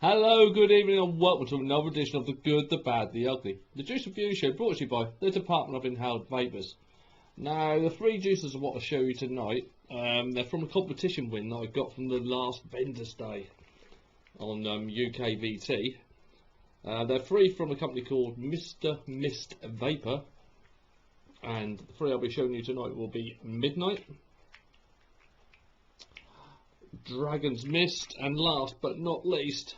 Hello, good evening, and welcome to another edition of The Good, the Bad, the Ugly. The Juice Review Show brought to you by the Department of Inhaled Vapours. Now, the three juices I want to show you tonight, they're from a competition win that I got from the last Vendors Day on UK VT. They're three from a company called Mr. Mist Vapour, and the three I'll be showing you tonight will be Midnight, Dragon's Mist, and last but not least,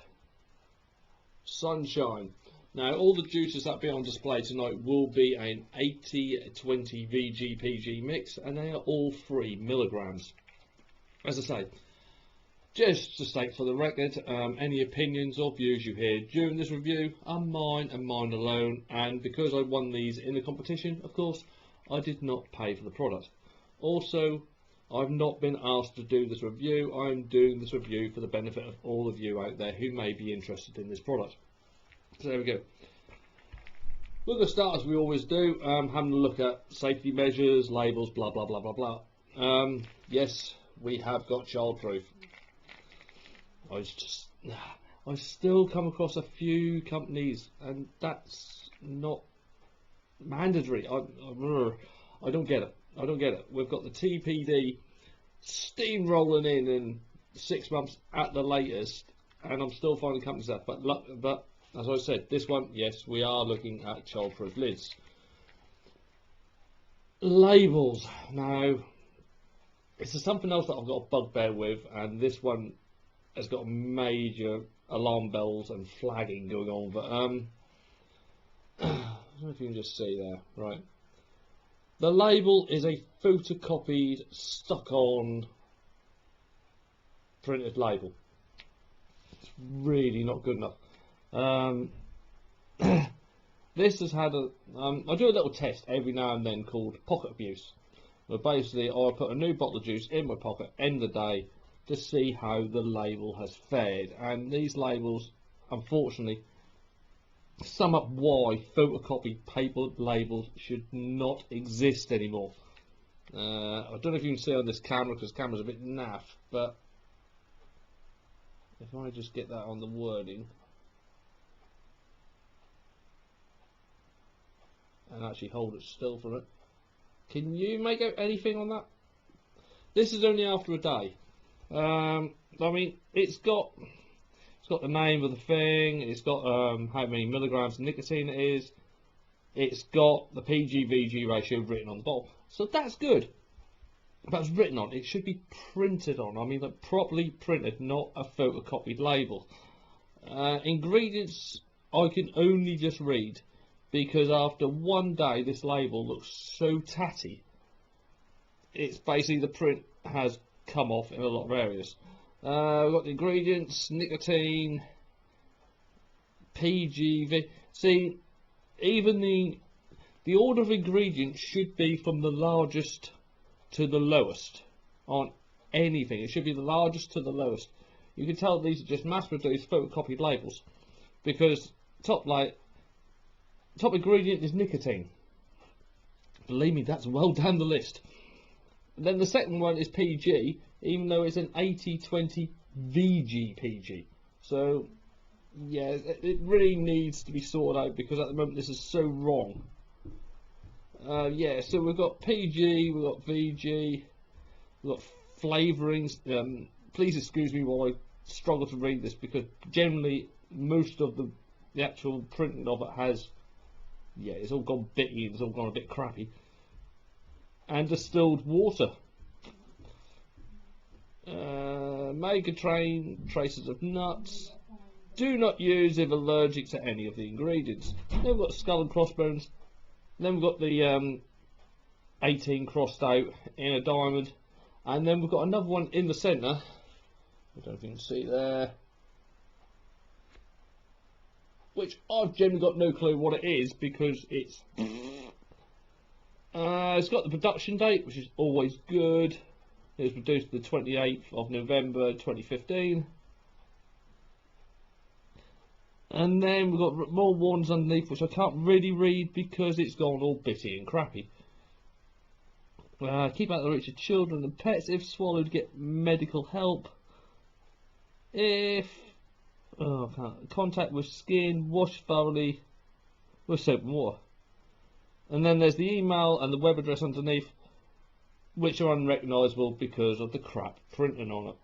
Sunshine. Now, all the juices that be on display tonight will be an 80-20 VG-PG mix, and they are all 3 milligrams. As I say, just to state for the record, any opinions or views you hear during this review are mine and mine alone, and because I won these in the competition, of course, I did not pay for the product. Also, I've not been asked to do this review. I'm doing this review for the benefit of all of you out there who may be interested in this product. So there we go. We're going to start as we always do, having a look at safety measures, labels, blah blah blah blah blah. Yes, we have got childproof. I still come across a few companies, and that's not mandatory. I don't get it. I don't get it. We've got the TPD steamrolling in 6 months at the latest, and I'm still finding companies that. But as I said, this one, yes, we are looking at childproof lids. Labels. Now, this is something else that I've got a bugbear with, and this one has got major alarm bells and flagging going on. But I don't know if you can just see there, right? The label is a photocopied, stuck-on, printed label. It's really not good enough. This has had a... I do a little test every now and then called pocket abuse. Where basically I put a new bottle of juice in my pocket, end of the day, to see how the label has fared. And these labels, unfortunately, sum up why photocopied paper labels should not exist anymore. I don't know if you can see on this camera because the camera's a bit naff, but if I just get that on the wording and actually hold it still for it, can you make out anything on that? This is only after a day. I mean, it's got the name of the thing, it's got how many milligrams of nicotine it is, it's got the PG-VG ratio written on the bottle. So that's good. That's written on. It should be printed on. I mean, like, properly printed, not a photocopied label. Ingredients, I can only just read, because after one day this label looks so tatty. It's basically the print has come off in a lot of areas. We've got the ingredients, nicotine, PGV. See, even the order of ingredients should be from the largest to the lowest on anything. It should be the largest to the lowest. You can tell these are just mass-produced photocopied labels, because top ingredient is nicotine. Believe me, that's well down the list. And then the second one is PG, even though it's an 80-20 VG-PG. So, yeah, it really needs to be sorted out, because at the moment this is so wrong. Yeah, so we've got PG, we've got VG, we've got flavourings. Please excuse me while I struggle to read this, because generally most of the actual printing of it has, yeah, it's all gone bitty, it's all gone a bit crappy. And distilled water. Mega train, traces of nuts. Do not use if allergic to any of the ingredients. Then we've got skull and crossbones. Then we've got the 18 crossed out in a diamond. And then we've got another one in the centre. I don't know if you can see there. Which I've generally got no clue what it is, because it's got the production date, which is always good. It was produced the 28th of November 2015. And then we've got more warnings underneath, which I can't really read because it's gone all bitty and crappy. Keep out of the reach of children and pets. If swallowed, get medical help. If Oh, I can't. Contact with skin, wash thoroughly with soap and water. And then there's the email and the web address underneath, which are unrecognisable because of the crap printing on it.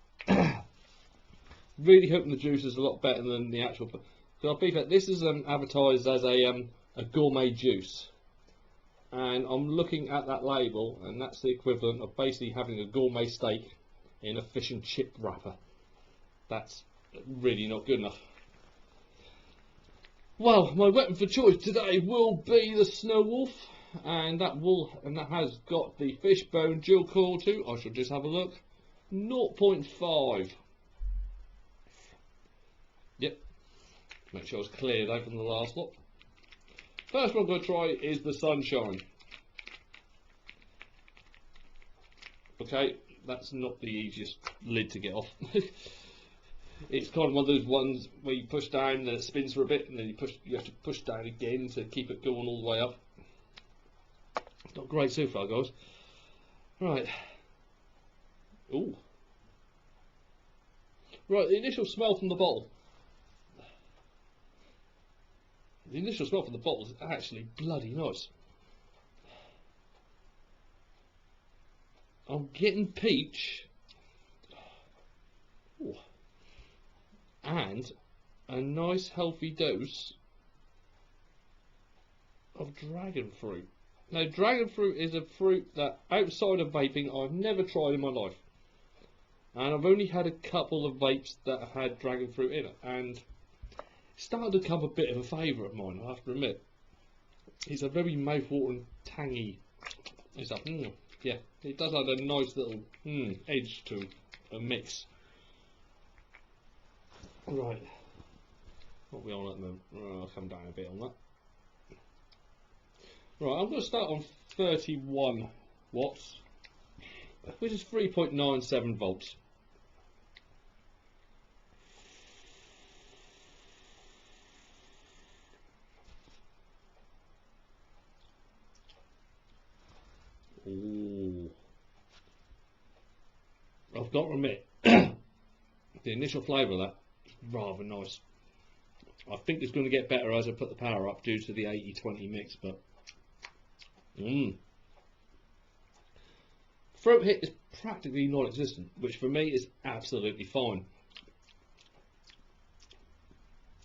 Really hoping the juice is a lot better than the actual. Because I'll be fair, this is advertised as a gourmet juice, and I'm looking at that label, and that's the equivalent of basically having a gourmet steak in a fish and chip wrapper. That's really not good enough. Well, my weapon for choice today will be the Snow Wolf, and that has got the fishbone dual coil too. I shall just have a look. 0.5. Yep. Make sure it's cleared out from the last lot. First one I'm going to try is the Sunshine. Okay, that's not the easiest lid to get off. It's kind of one of those ones where you push down and it spins for a bit, and then you have to push down again to keep it going all the way up. Not great so far, guys. Right. Ooh. Right, the initial smell from the bottle. The initial smell from the bottle is actually bloody nice. I'm getting peach. Ooh. And a nice healthy dose of dragon fruit. Now, dragon fruit is a fruit that outside of vaping I've never tried in my life, and I've only had a couple of vapes that have had dragon fruit in it, and it's started to become a bit of a favourite of mine, I have to admit. It's a very mouth-watering, tangy. It's like, yeah, it does have a nice little edge to a mix. Right, what are we on at the moment? I'll come down a bit on that. Right, I'm going to start on 31 watts, which is 3.97 volts. Ooh. I've got to admit, the initial flavour of that is rather nice. I think it's going to get better as I put the power up due to the 80-20 mix, but throat hit is practically non-existent, which for me is absolutely fine.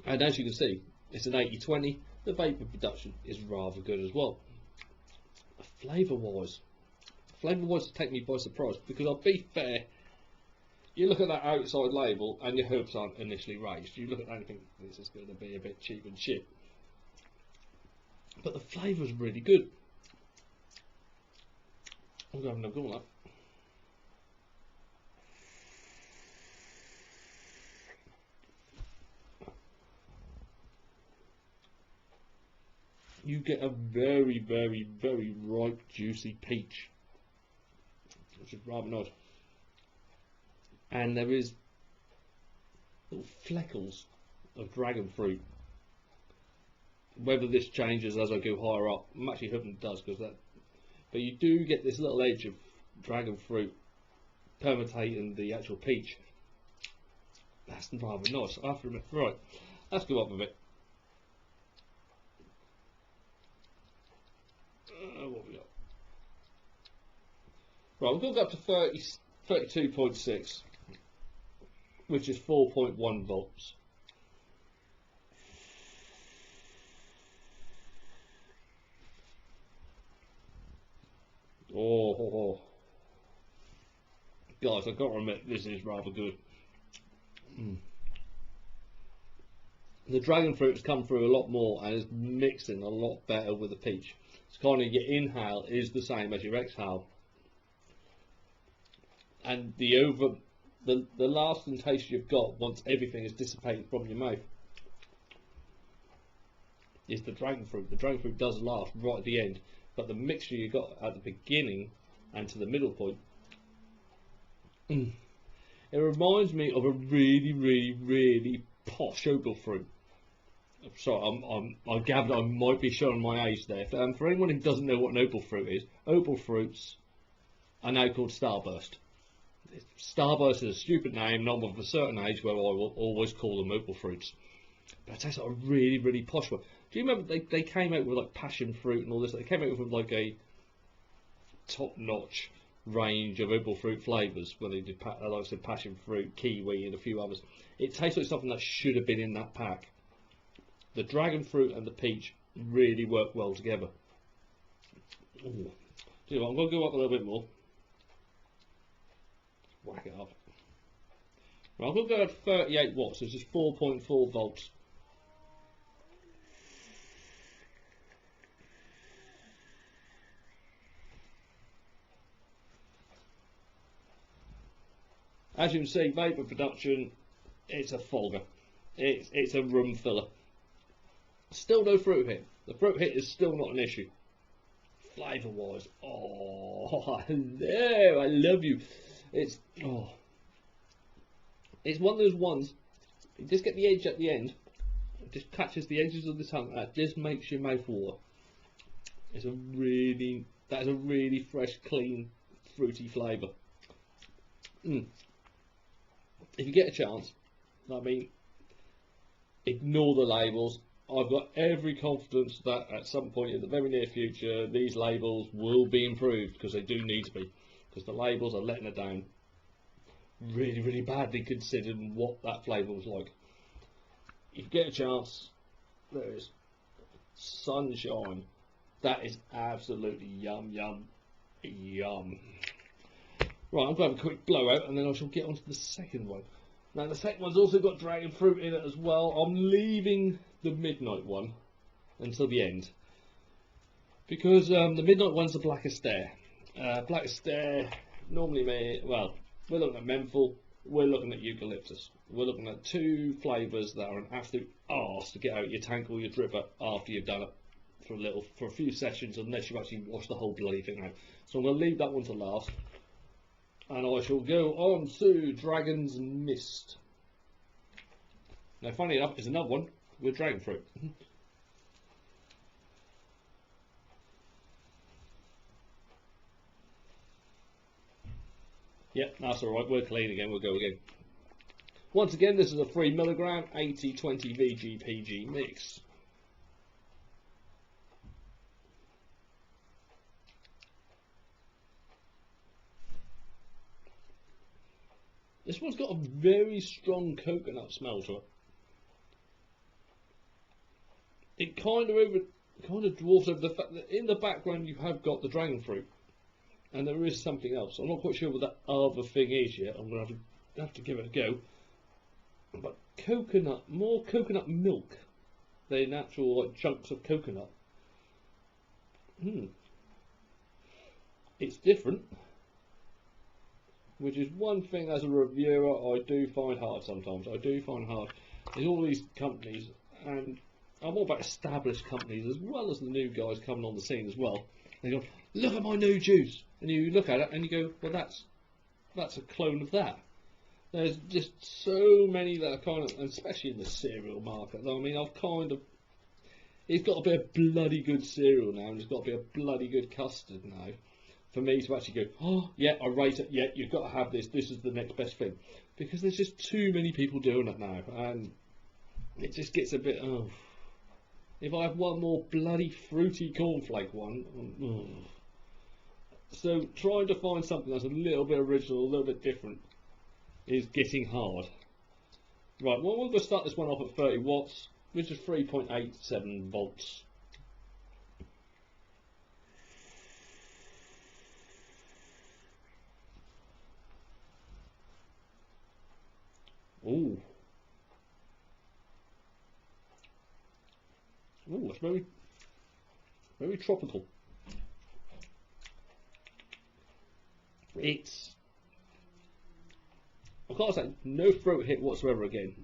And as you can see, it's an 80-20. The vapour production is rather good as well. Flavour-wise, take me by surprise, because I'll be fair, you look at that outside label and your hopes aren't initially raised. You look at that and think this is going to be a bit cheap and shit. But the flavour's really good. I'm going to have another go on that. You get a very, very, very ripe, juicy peach, which is rather nice. And there is little fleckles of dragon fruit. Whether this changes as I go higher up, I'm actually hoping it does, because that. But you do get this little edge of dragon fruit permutating the actual peach. That's rather nice, I have to admit. Right, let's go up a bit. What we got? Right, we're going to go up to 32.6, which is 4.1 volts. Oh. Guys, I've got to admit, this is rather good. The dragon fruit has come through a lot more and is mixing a lot better with the peach. It's kind of, your inhale is the same as your exhale, and the lasting taste you've got once everything is dissipated from your mouth is the dragon fruit. The dragon fruit does last right at the end, but the mixture you got at the beginning and to the middle point, it reminds me of a really, really, really posh opal fruit. Sorry, I gathered I might be showing my age there. For anyone who doesn't know what an opal fruit is, opal fruits are now called Starburst. Starburst is a stupid name, not of a certain age where I will always call them opal fruits. But it tastes like a really, really posh one. Do you remember they came out with like passion fruit and all this? They came out with like a top-notch range of opal fruit flavours when they did, like I said, passion fruit, kiwi, and a few others. It tastes like something that should have been in that pack. The dragon fruit and the peach really work well together. Ooh. Do you know what, I'm going to go up a little bit more. Whack it up. Right, I'm going to go at 38 watts, which is 4.4 volts. As you can see, Vapour production, it's a folger. It's a room filler. Still no fruit hit. The fruit hit is still not an issue. Flavour wise, oh, hello, I love you. It's one of those ones. You just get the edge at the end. It just catches the edges of the tongue. That just makes your mouth water. That is a really fresh, clean, fruity flavour. If you get a chance, I mean, ignore the labels. I've got every confidence that at some point in the very near future these labels will be improved, because they do need to be, because the labels are letting it down really, really badly considering what that flavour was like. If you get a chance, there is Sunshine. That is absolutely yum, yum, yum. Right, I'm going to have a quick blowout and then I shall get on to the second one. Now the second one's also got dragon fruit in it as well. I'm leaving the midnight one until the end, because the midnight one's the Black Astaire. Black Astaire normally well, we're looking at menthol, we're looking at eucalyptus. We're looking at two flavours that are an absolute arse to get out your tank or your dripper after you've done it for a few sessions, unless you actually wash the whole bloody thing out. So I'm going to leave that one to last. And I shall go on to Dragon's Mist. Now, funny enough, there's another one with dragon fruit. Yep, that's alright, we're clean again, we'll go again. Once again, this is a 3 mg 80-20 VGPG mix. This one's got a very strong coconut smell to it. It kind of dwarfs over the fact that in the background you have got the dragon fruit, and there is something else. I'm not quite sure what that other thing is yet. I'm going to have to give it a go. But coconut, more coconut milk than actual like chunks of coconut. It's different, which is one thing as a reviewer I do find hard sometimes. I do find hard. There's all these companies, and I'm all about established companies as well as the new guys coming on the scene as well. They go, look at my new juice, and you look at it and you go, well, that's a clone of that. There's just so many that are kind of, and especially in the cereal market. I mean, it's got to be a bloody good cereal now, and it's got to be a bloody good custard now, for me to actually go, oh yeah, I rate it, yeah, you've got to have this, this is the next best thing. Because there's just too many people doing it now, and it just gets a bit, oh. If I have one more bloody fruity cornflake one, so trying to find something that's a little bit original, a little bit different, is getting hard. Right, well, we're going to start this one off at 30 watts, which is 3.87 volts. Ooh. Ooh, it's very, very tropical. It's, I can't say, no throat hit whatsoever again,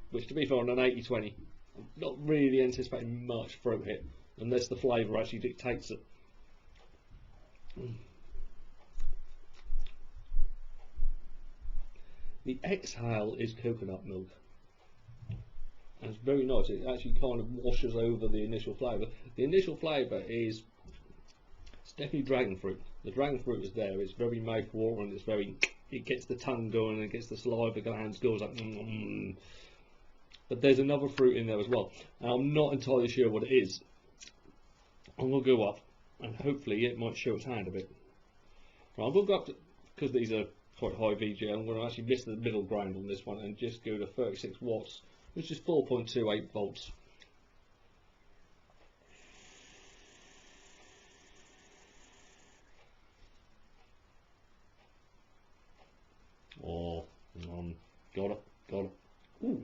which to be fair on an 80-20, I'm not really anticipating much throat hit, unless the flavour actually dictates it. The exhale is coconut milk. And it's very nice. It actually kind of washes over the initial flavour. The initial flavour is, it's definitely dragon fruit. The dragon fruit is there. It's very mouth-watering. It's very it gets the tongue going and it gets the saliva glands going. It's like, But there's another fruit in there as well, and I'm not entirely sure what it is. I'm going to go up, and hopefully it might show its hand a bit. Right, I'm going to go up to, because these are quite high VG, I'm going to actually miss the middle ground on this one and just go to 36 watts, which is 4.28 volts. Oh, got it. Ooh.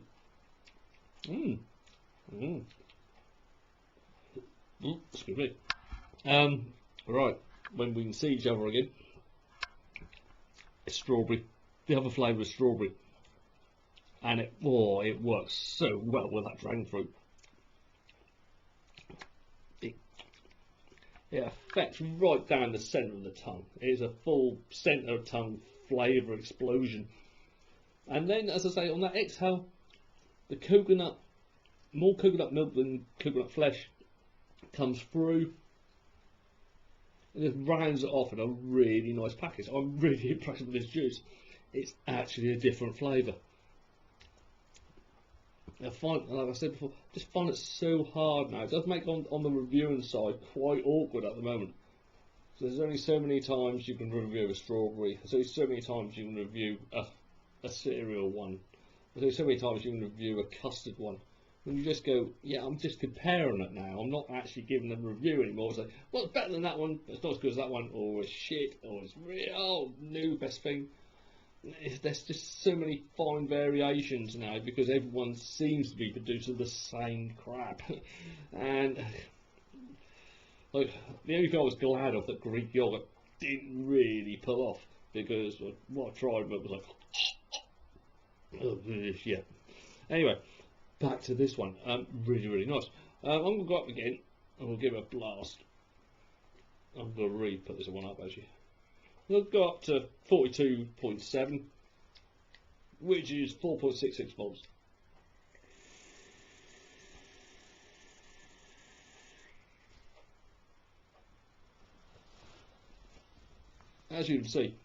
Excuse me. Right, when we can see each other again, it's strawberry. The other flavour is strawberry, and it works so well with that dragon fruit. It affects right down the centre of the tongue. It is a full centre of tongue flavour explosion. And then, as I say, on that exhale, the coconut, more coconut milk than coconut flesh, comes through and just rounds it off in a really nice package. I'm really impressed with this juice. It's actually a different flavour. I find, like I said before, just find it so hard now. It does make on the reviewing side quite awkward at the moment. So there's only so many times you can review a strawberry. There's only so many times you can review a cereal one. There's only so many times you can review a custard one. When you just go, yeah, I'm just comparing it now. I'm not actually giving them a review anymore. It's like, well, it's better than that one, but it's not as good as that one, or it's shit, or it's real new best thing. There's just so many fine variations now because everyone seems to be producing the same crap. And like, the only thing I was glad of that Greek yogurt didn't really pull off, because what I tried was like, oh, yeah. Anyway, back to this one. Really nice. I'm going to go up again and we'll give it a blast. I'm going to really put this one up actually. We'll go up to 42.7, which is 4.66 volts. As you can see,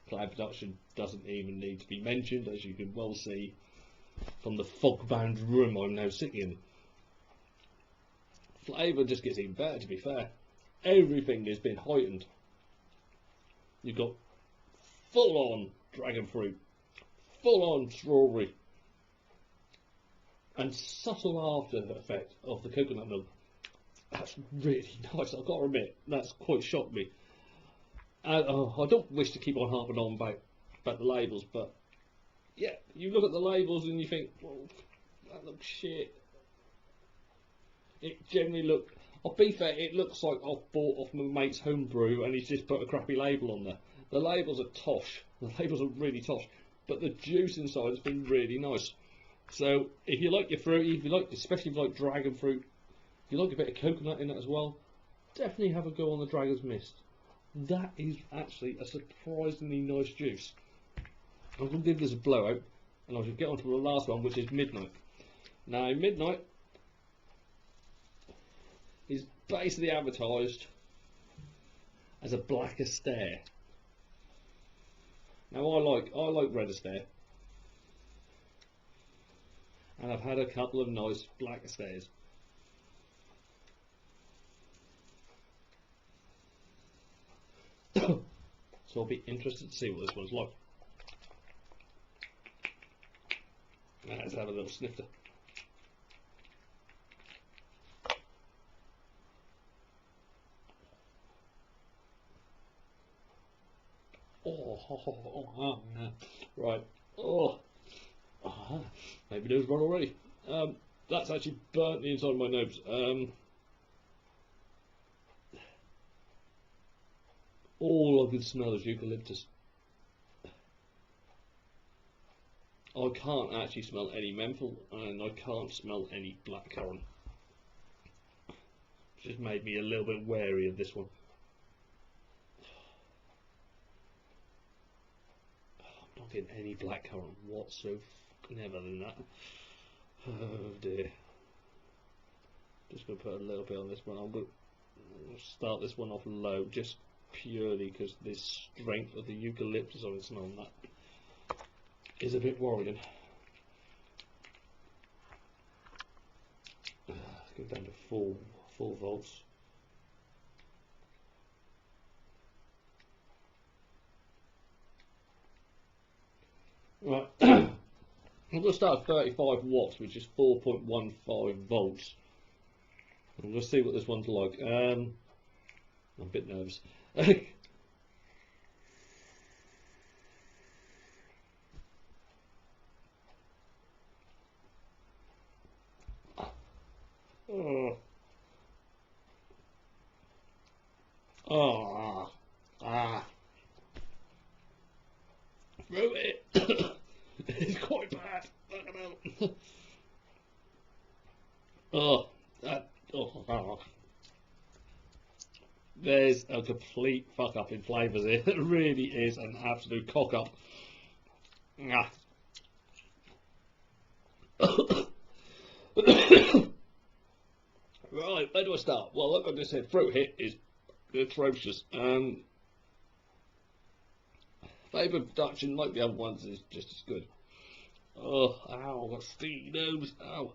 cloud production doesn't even need to be mentioned, as you can well see from the fog-bound room I'm now sitting in. Flavour just gets even better, to be fair. Everything has been heightened. You've got full-on dragon fruit, full-on strawberry, and subtle after effect of the coconut milk. That's really nice, I've got to admit, that's quite shocked me. I don't wish to keep on harping on about the labels, but yeah, you look at the labels and you think, well, that looks shit. It generally looks, I'll be fair, it looks like I've bought off my mate's homebrew and he's just put a crappy label on there. The labels are tosh, the labels are really tosh, but the juice inside has been really nice. So if you like your fruity, if you like, especially if you like dragon fruit, if you like a bit of coconut in it as well, definitely have a go on the Dragon's Mist. That is actually a surprisingly nice juice. I'm going to give this a blowout, and I should get on to the last one, which is Midnight. Now, Midnight is basically advertised as a black Astaire. Now, I like red Astaire, and I've had a couple of nice black Astaires. So I'll be interested to see what this one's like. Let's have a little snifter. Right. Maybe there's one already. That's actually burnt the inside of my nose. All I can smell is eucalyptus. I can't actually smell any menthol, and I can't smell any blackcurrant. It's just made me a little bit wary of this one. I'm not getting any blackcurrant whatsoever than that. Oh dear. Just going to put a little bit on this one. I'm going to start this one off low, just purely because the strength of the eucalyptus on its smell, and that is a bit worrying. Let's go down to 4 volts. Right, I'm going to start at 35 watts, which is 4.15 volts. And we'll see what this one's like. I'm a bit nervous. Oh. Oh. Ah. Through it. It's quite bad. Oh. Oh. There's a complete fuck up in flavours here. It really is an absolute cock up. Ah. Right, where do I start? Well, like I just said, Fruit Hit is atrocious. Vapour production, like the other ones, is just as good. Oh, ow, got sticky nose, ow.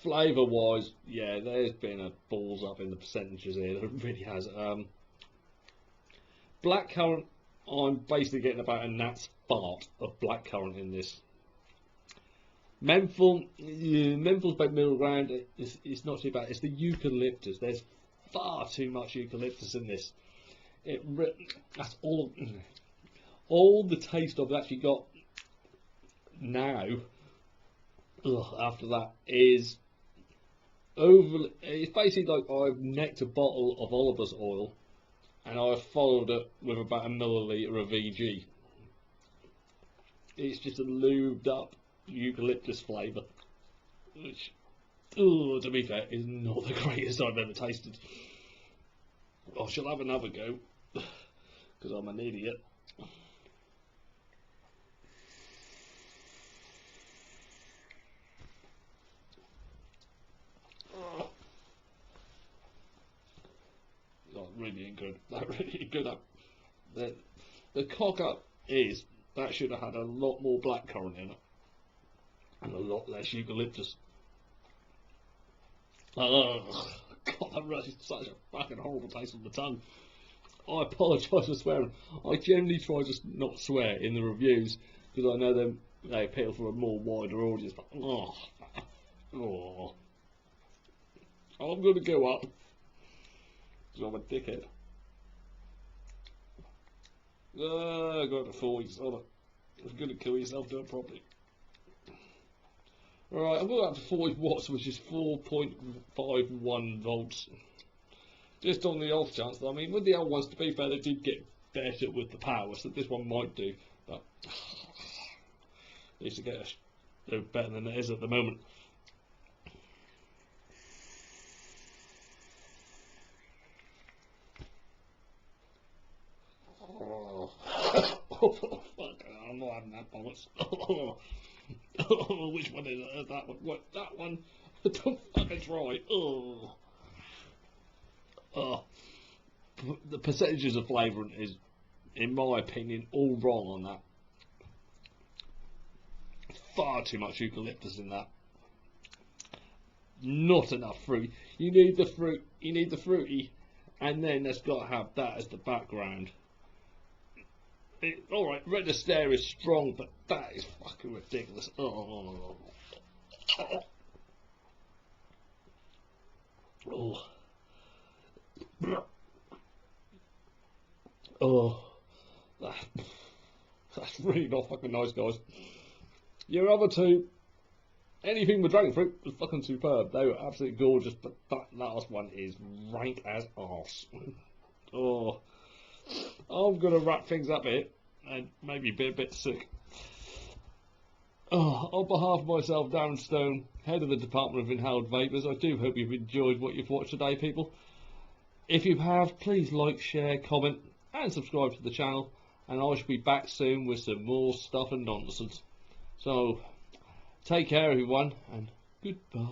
Flavour wise, yeah, there's been a balls up in the percentages here, there really has. Blackcurrant, I'm basically getting about a gnat's fart of blackcurrant in this. Menthol, menthol's about middle ground, it's not too bad. It's the eucalyptus, there's far too much eucalyptus in this. That's all the taste I've actually got now. After that is overly. It's basically like I've necked a bottle of olive oil and I've followed it with about a milliliter of VG. It's just a lubed up eucalyptus flavour, which, to be fair, is not the greatest I've ever tasted. I shall have another go because I'm an idiot. That really ain't good. That really ain't good. The cock up is that should have had a lot more blackcurrant in it and a lot less eucalyptus. God, that really is such a fucking horrible taste on the tongue. I apologise for swearing. I generally try to not swear in the reviews because I know they appeal for a more wider audience. But I'm going to go up because I'm a dickhead. Go to 40s. Hold on. It's going to kill yourself, do it properly. Alright, I'm going up to 40 watts, which is 4.51 volts. Just on the off chance, I mean, with the other ones, to be fair, they did get better with the power, so this one might do, but needs to get better than it is at the moment. Oh, fuck, I'm not having that bollocks. Which one is it? That one? What? That one? Don't fucking try. The percentages of flavouring is, in my opinion, all wrong on that. Far too much eucalyptus in that. Not enough fruit. You need the fruit. You need the fruity, and then it's got to have that as the background. Alright, Red Aster is strong, but that is fucking ridiculous. Oh. That's really not fucking nice, guys. Your other two, anything with dragon fruit, was fucking superb. They were absolutely gorgeous, but that last one is rank as arse. I'm going to wrap things up here and maybe be a bit sick. On behalf of myself, Darren Stone, head of the Department of Inhaled Vapours, I do hope you've enjoyed what you've watched today, people. If you have, please like, share, comment and subscribe to the channel, and I shall be back soon with some more stuff and nonsense. So, take care everyone, and goodbye.